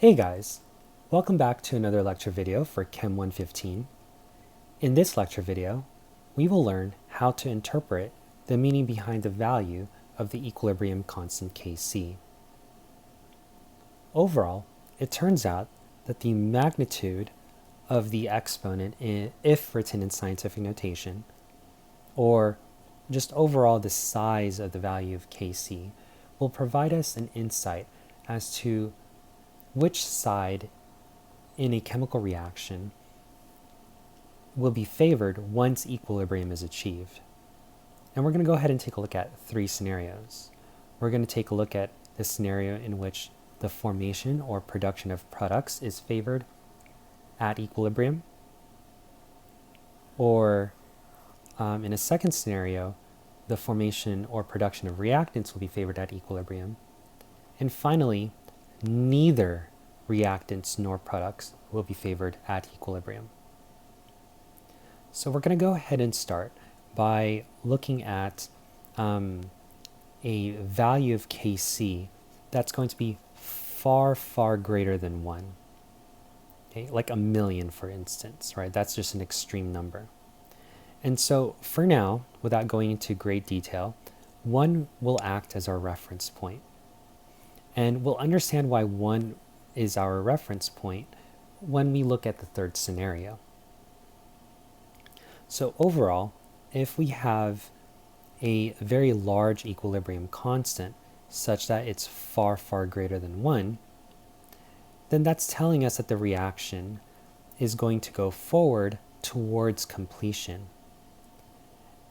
Hey guys, welcome back to another lecture video for Chem 115. In this lecture video, we will learn how to interpret the meaning behind the value of the equilibrium constant Kc. Overall, it turns out that the magnitude of the exponent, if written in scientific notation, or just overall the size of the value of Kc, will provide us an insight as to which side in a chemical reaction will be favored once equilibrium is achieved. And we're going to go ahead and take a look at three scenarios. We're going to take a look at the scenario in which the formation or production of products is favored at equilibrium, or in a second scenario, the formation or production of reactants will be favored at equilibrium. And finally, neither reactants nor products will be favored at equilibrium. So we're going to go ahead and start by looking at a value of Kc that's going to be far, far greater than 1. Okay? Like 1,000,000, for instance, right? That's just an extreme number. And so for now, without going into great detail, 1 will act as our reference point. And we'll understand why 1 is our reference point when we look at the third scenario. So overall, if we have a very large equilibrium constant such that it's far, far greater than 1, then that's telling us that the reaction is going to go forward towards completion.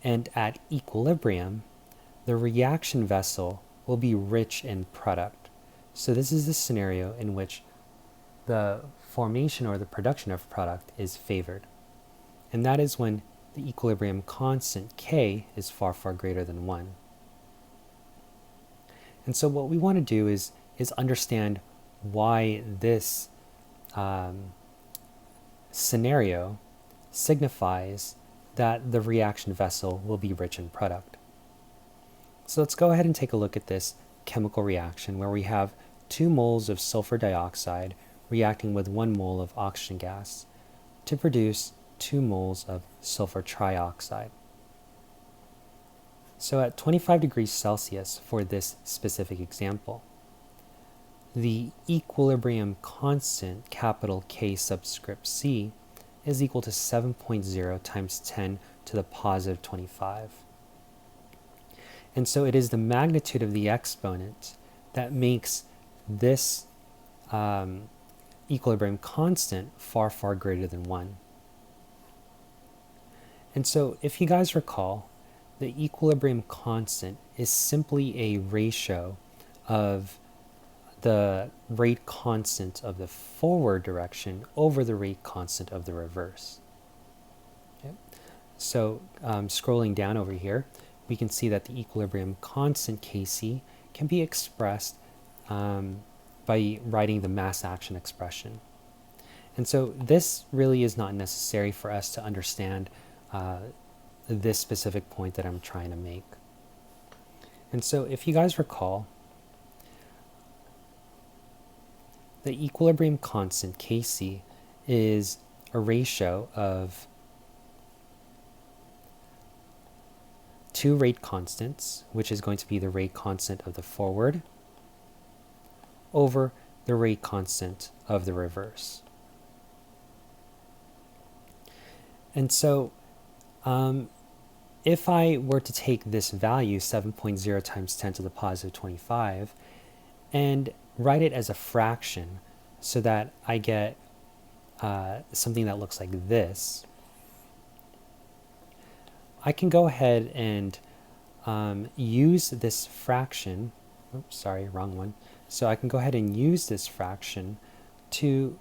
And at equilibrium, the reaction vessel will be rich in product. So this is the scenario in which the formation or the production of product is favored. And that is when the equilibrium constant K is far, far greater than 1. And so what we want to do is understand why this scenario signifies that the reaction vessel will be rich in product. So let's go ahead and take a look at this chemical reaction where we have 2 moles of sulfur dioxide reacting with 1 mole of oxygen gas to produce 2 moles of sulfur trioxide. So at 25 degrees Celsius for this specific example, the equilibrium constant, capital K subscript C, is equal to 7.0 times 10 to the positive 25. And so it is the magnitude of the exponent that makes this equilibrium constant far, far greater than 1. And so if you guys recall, the equilibrium constant is simply a ratio of the rate constant of the forward direction over the rate constant of the reverse. Okay? So scrolling down over here, we can see that the equilibrium constant Kc can be expressed by writing the mass action expression. And so this really is not necessary for us to understand this specific point that I'm trying to make. And so if you guys recall, the equilibrium constant Kc is a ratio of 2 rate constants, which is going to be the rate constant of the forward over the rate constant of the reverse. And so if I were to take this value, 7.0 times 10 to the positive 25, and write it as a fraction so that I get something that looks like this, I can go ahead and use this fraction. Oops, sorry, wrong one. So I can go ahead and use this fraction to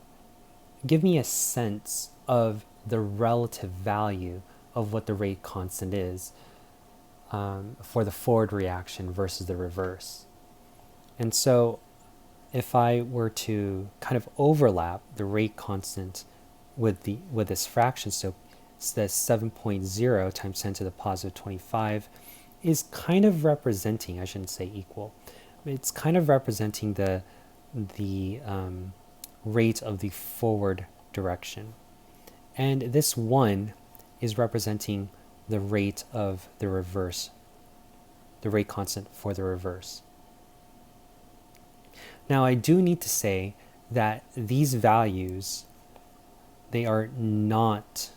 give me a sense of the relative value of what the rate constant is for the forward reaction versus the reverse. And so if I were to kind of overlap the rate constant with this fraction, so that 7.0 times 10 to the positive 25 is kind of representing, I shouldn't say equal, it's kind of representing the rate of the forward direction. And this 1 is representing the rate of the reverse, the rate constant for the reverse. Now I do need to say that these values, they are not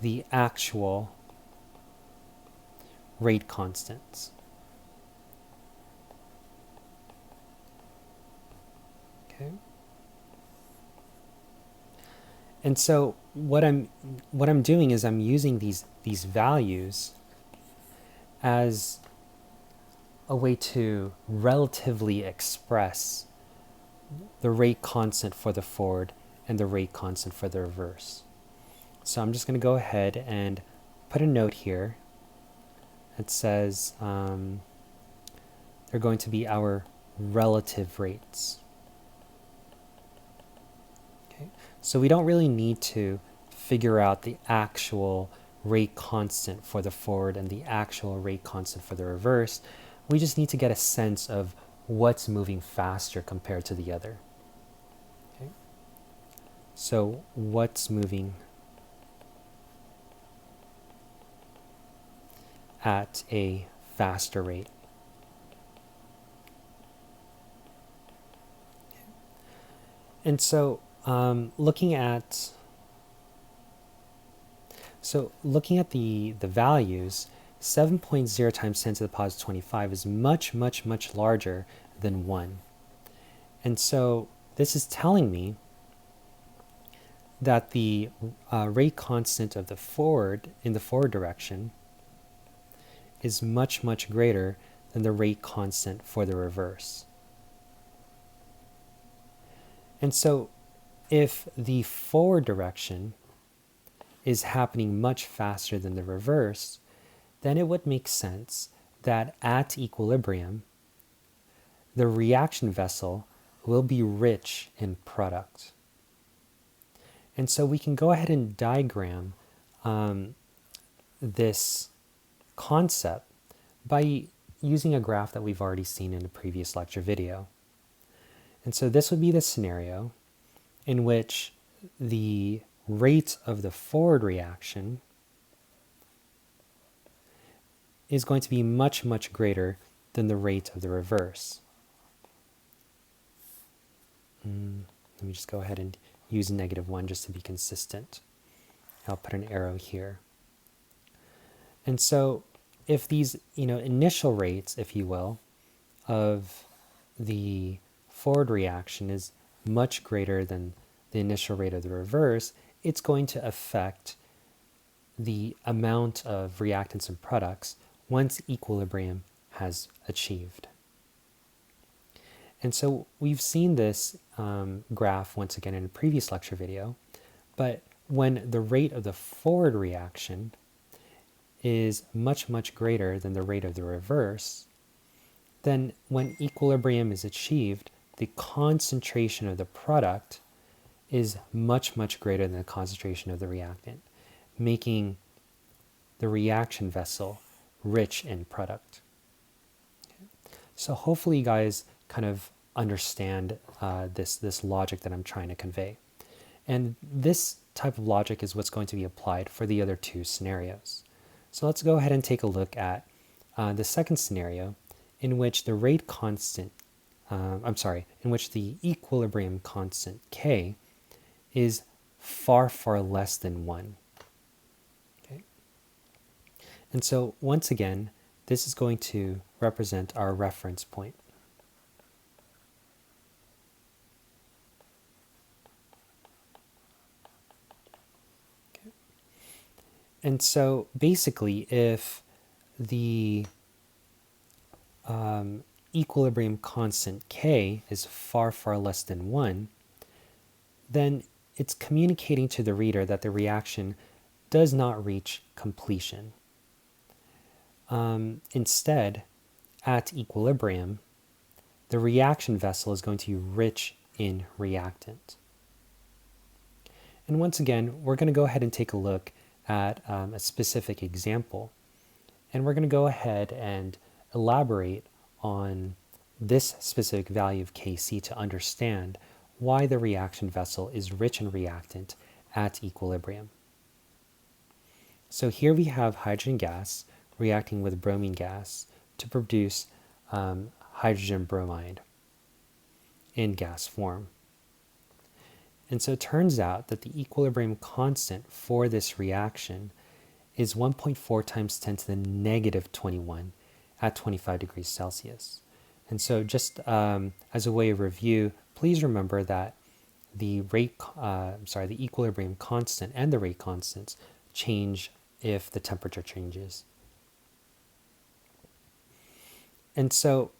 the actual rate constants. Okay. And so what I'm doing is I'm using these values as a way to relatively express the rate constant for the forward and the rate constant for the reverse. So I'm just going to go ahead and put a note here. It says they're going to be our relative rates. Okay, so we don't really need to figure out the actual rate constant for the forward and the actual rate constant for the reverse. We just need to get a sense of what's moving faster compared to the other. Okay, so what's moving at a faster rate? And so looking at the values, 7.0 times 10 to the positive 25 is much larger than 1. And so this is telling me that the rate constant of the forward, in the forward direction, is much greater than the rate constant for the reverse. And so if the forward direction is happening much faster than the reverse, then it would make sense that at equilibrium, the reaction vessel will be rich in product. And so we can go ahead and diagram this concept by using a graph that we've already seen in a previous lecture video. And so this would be the scenario in which the rate of the forward reaction is going to be much greater than the rate of the reverse. Let me just go ahead and use -1 just to be consistent. I'll put an arrow here. And so if these, initial rates, if you will, of the forward reaction is much greater than the initial rate of the reverse, it's going to affect the amount of reactants and products once equilibrium has achieved. And so we've seen this graph once again in a previous lecture video, but when the rate of the forward reaction is much greater than the rate of the reverse, then when equilibrium is achieved, the concentration of the product is much greater than the concentration of the reactant, making the reaction vessel rich in product. Okay. So hopefully you guys kind of understand this logic that I'm trying to convey. And this type of logic is what's going to be applied for the other two scenarios. So let's go ahead and take a look at the second scenario in which the rate constant, in which the equilibrium constant K is far less than 1. Okay. And so once again, this is going to represent our reference point. Okay. And so basically, if the equilibrium constant K is far less than 1, then it's communicating to the reader that the reaction does not reach completion. Instead, at equilibrium, the reaction vessel is going to be rich in reactant. And once again, we're going to go ahead and take a look at a specific example. And we're going to go ahead and elaborate on this specific value of Kc to understand why the reaction vessel is rich in reactant at equilibrium. So here we have hydrogen gas reacting with bromine gas to produce hydrogen bromide in gas form. And so it turns out that the equilibrium constant for this reaction is 1.4 times 10 to the negative 21 at 25 degrees Celsius. And so just as a way of review, please remember that the the equilibrium constant and the rate constants change if the temperature changes. And so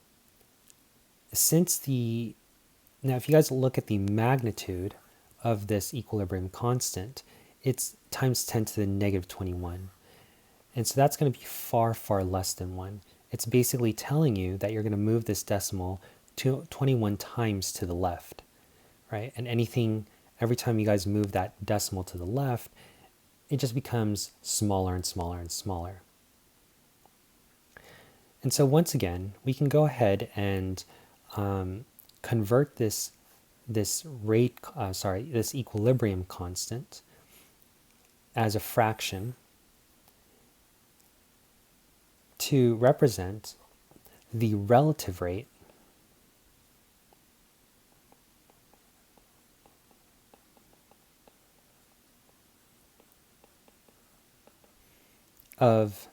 now if you guys look at the magnitude of this equilibrium constant, it's times 10 to the negative 21. And so that's going to be far, far less than 1. It's basically telling you that you're going to move this decimal to 21 times to the left, right? And every time you guys move that decimal to the left, it just becomes smaller and smaller and smaller. And so once again, we can go ahead and convert this equilibrium constant as a fraction to represent the relative rate of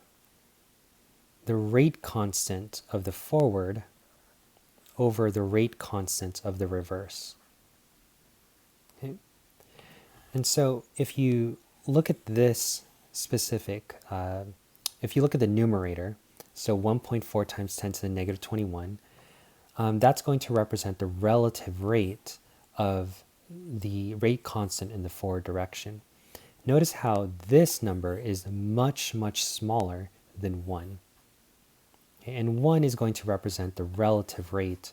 the rate constant of the forward over the rate constant of the reverse. Okay? And so if you look at this specific, if you look at the numerator, so 1.4 times 10 to the negative 21, that's going to represent the relative rate of the rate constant in the forward direction. Notice how this number is much, much smaller than 1. Okay, and 1 is going to represent the relative rate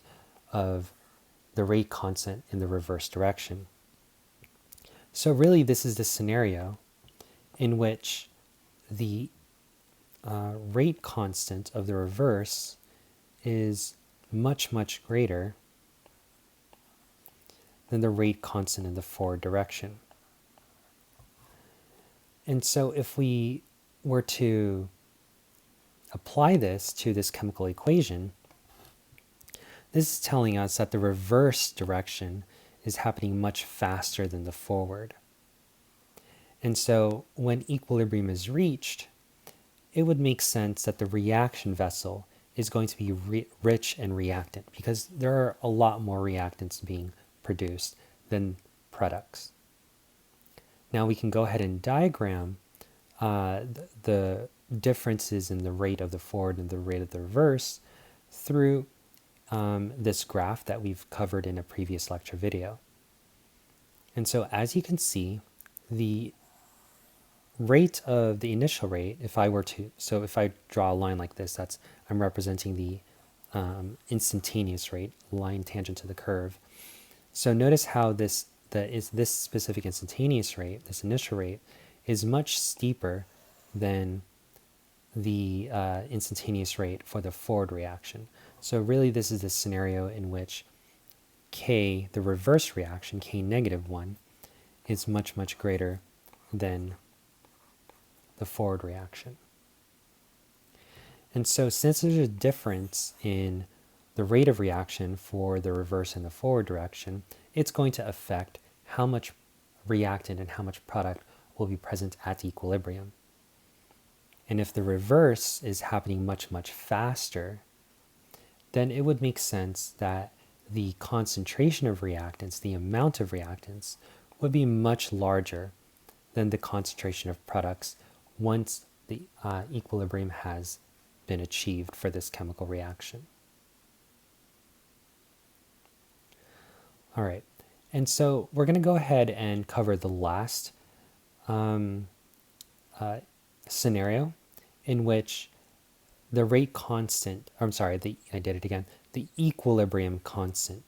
of the rate constant in the reverse direction. So really this is the scenario in which the rate constant of the reverse is much, much greater than the rate constant in the forward direction. And so if we were to apply this to this chemical equation, this is telling us that the reverse direction is happening much faster than the forward. And so when equilibrium is reached, it would make sense that the reaction vessel is going to be rich in reactant because there are a lot more reactants being produced than products. Now we can go ahead and diagram the differences in the rate of the forward and the rate of the reverse through this graph that we've covered in a previous lecture video. And so as you can see, the rate of the initial rate, if I draw a line like this, I'm representing the instantaneous rate, line tangent to the curve. So notice how this specific instantaneous rate, this initial rate, is much steeper than the instantaneous rate for the forward reaction. So really this is the scenario in which K, the reverse reaction, K negative 1, is much, much greater than the forward reaction. And so since there's a difference in the rate of reaction for the reverse and the forward direction, it's going to affect how much reactant and how much product will be present at equilibrium. And if the reverse is happening much, much faster, then it would make sense that the concentration of reactants, the amount of reactants, would be much larger than the concentration of products once the equilibrium has been achieved for this chemical reaction. All right, and so we're going to go ahead and cover the last scenario in which the rate constant, the equilibrium constant,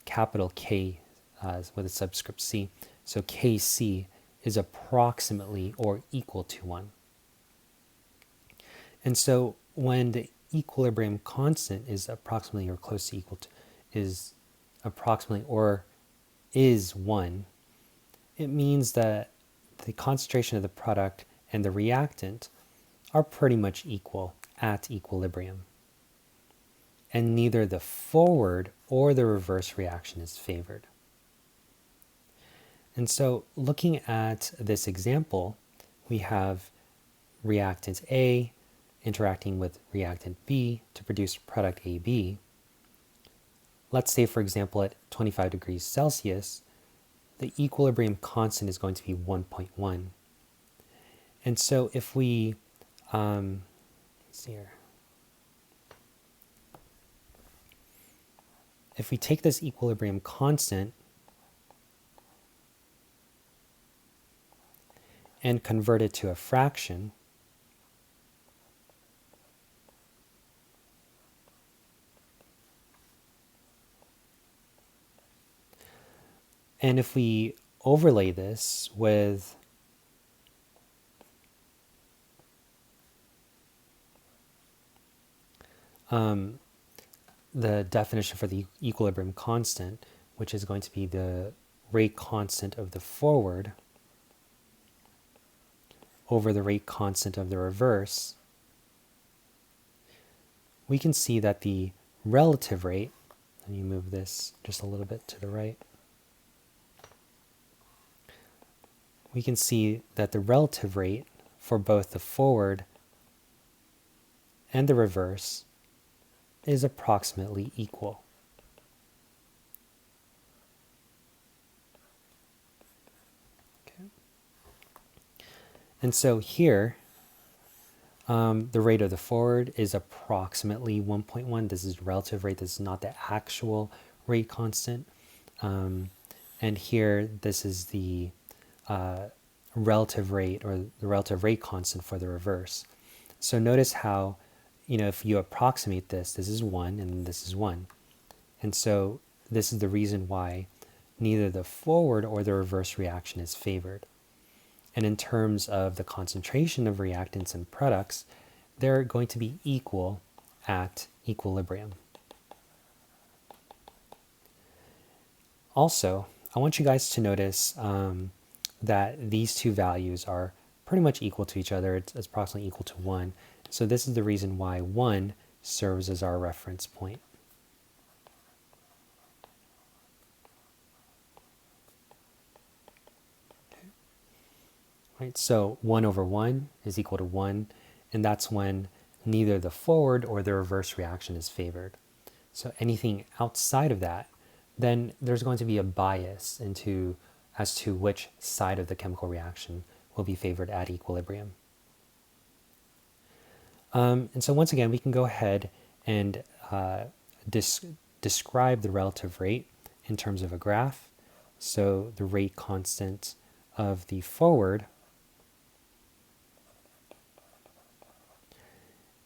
capital K with a subscript C, so Kc is approximately or equal to 1. And so when the equilibrium constant is approximately or close to equal to, is approximately or is 1, it means that the concentration of the product and the reactant are pretty much equal at equilibrium. And neither the forward or the reverse reaction is favored. And so looking at this example, we have reactant A interacting with reactant B to produce product AB. Let's say, for example, at 25 degrees Celsius, the equilibrium constant is going to be 1.1. And so if we, let's see here. If we take this equilibrium constant and convert it to a fraction, and if we overlay this with the definition for the equilibrium constant, which is going to be the rate constant of the forward over the rate constant of the reverse, we can see that the relative rate, let me move this just a little bit to the right, we can see that the relative rate for both the forward and the reverse is approximately equal. Okay. And so here, the rate of the forward is approximately 1.1. This is relative rate. This is not the actual rate constant. And here, this is the relative rate or the relative rate constant for the reverse. So notice how, if you approximate this, this is 1 and this is 1. And so this is the reason why neither the forward or the reverse reaction is favored. And in terms of the concentration of reactants and products, they're going to be equal at equilibrium. Also, I want you guys to notice that these two values are pretty much equal to each other. It's approximately equal to 1. So this is the reason why 1 serves as our reference point. Okay. Right, so 1 over 1 is equal to 1, and that's when neither the forward or the reverse reaction is favored. So anything outside of that, then there's going to be a bias as to which side of the chemical reaction will be favored at equilibrium. And so once again, we can go ahead and describe the relative rate in terms of a graph. So the rate constant of the forward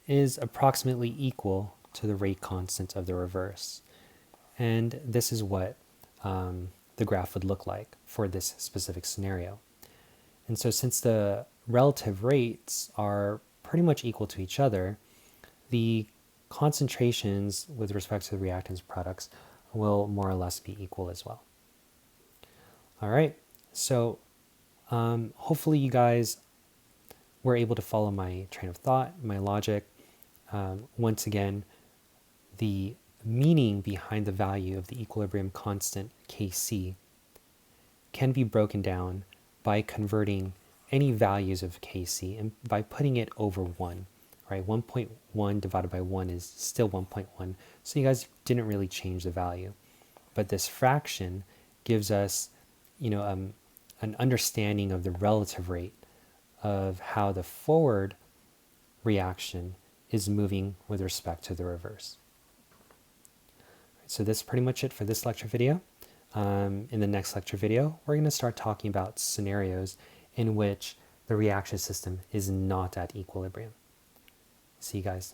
is approximately equal to the rate constant of the reverse. And this is what the graph would look like for this specific scenario. And so since the relative rates are pretty much equal to each other, the concentrations with respect to the reactants products will more or less be equal as well. All right, so hopefully you guys were able to follow my train of thought, my logic. Once again, the meaning behind the value of the equilibrium constant Kc can be broken down by converting any values of Kc and by putting it over 1, right? 1.1 divided by 1 is still 1.1. So you guys didn't really change the value. But this fraction gives us, an understanding of the relative rate of how the forward reaction is moving with respect to the reverse. So that's pretty much it for this lecture video. In the next lecture video, we're going to start talking about scenarios in which the reaction system is not at equilibrium. See you guys.